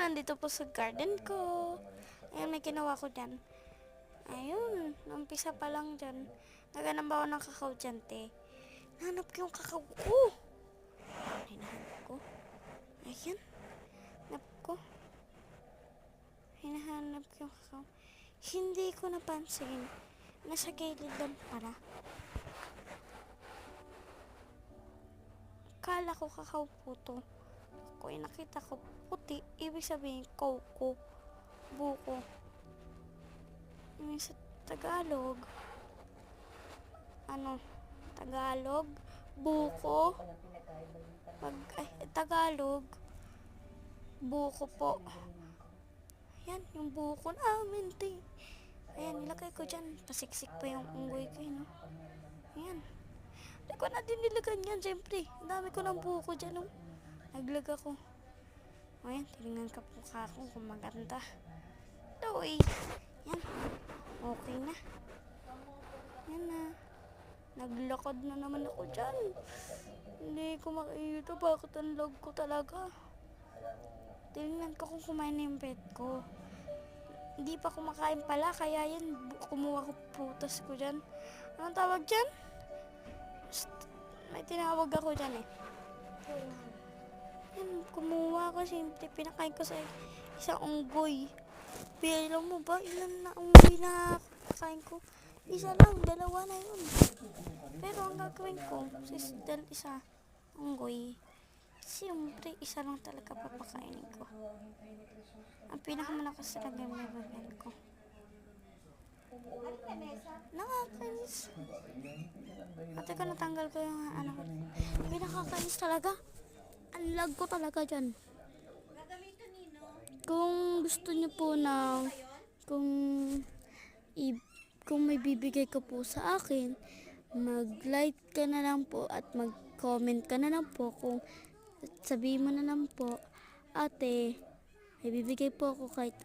nandito po sa garden ko. Ayan, may ginawa ko dyan. Ayun, umpisa pa lang dyan. Naghanap ako ng kakao dyan, te. Nahanap ko yung kakao ko. Hinahanap ko. Ayan. Hanap ko. Hinahanap ko yung kakao. Hindi ko napansin. Nasa gilid lang pala. Kala ko kakao po to. Kung nakita ko puti, ibig sabihin koko, buko. Yung sa Tagalog, Tagalog, buko. Tagalog, buko po. Ayan, yung buko namin, te. Ayan, nilagay ko dyan. Pasiksik pa yung unggoy ko, no? Ayan. Hindi ko na din nilagan yan, siyempre. Ang dami ko ng buko dyan, no? Naglag ako. Ayan, tinignan ka po kako kung maganda. Ito, eh. Yan. Okay na. Yan na. Naglakad na naman ako dyan. Hindi ko makikita bakit ang lag ko talaga. Tinignan ko kung kumain na yung pet ko. Hindi pa kumakain pala, kaya yan, kumuha ko prutas ko dyan. Anong tawag dyan? May tinawag ako dyan, eh. Yan, kumuha ko, simple, pinakain ko sa isang unggoy. Pero mo ba, ilan na unggoy na kakain ko? Isa lang, dalawa na yun. Pero ang gagawin ko, isa unggoy. Siyempre, isa lang talaga papakainin ko. Ang pinakamalakas talaga yung mababal ko. Nakakainis. Ate ko, natanggal ko yung pinakakainis talaga. Ang lag ko talaga dyan. Kung gusto niyo po kung may bibigay ko po sa akin, mag-like ka na lang po at mag-comment ka na lang po. Kung sabihin mo na lang po, ate, may bibigay po ako kahit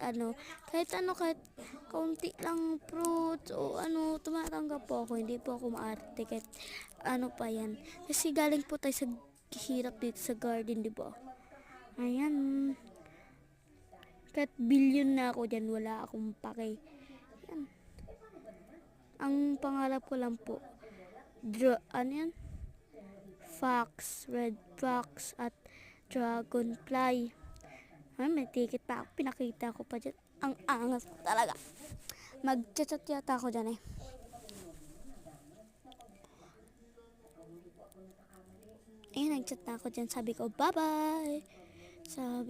kaunti lang fruits o tumatanggap po ako. Hindi po ako maarte kahit pa yan. Kasi galing po tayo sa hirap dito sa garden, di ba? Ayan. Kahit billion na ako dyan, wala akong pake. Yan. Ang pangarap ko lang po, fox, red fox, at dragonfly. Ay, may ticket pa ako, pinakita ko pa dyan. Ang angas talaga. Mag-chat yata ako dyan, eh. Ayun, nag-chat na ako dyan. Sabi ko, bye-bye. Sabi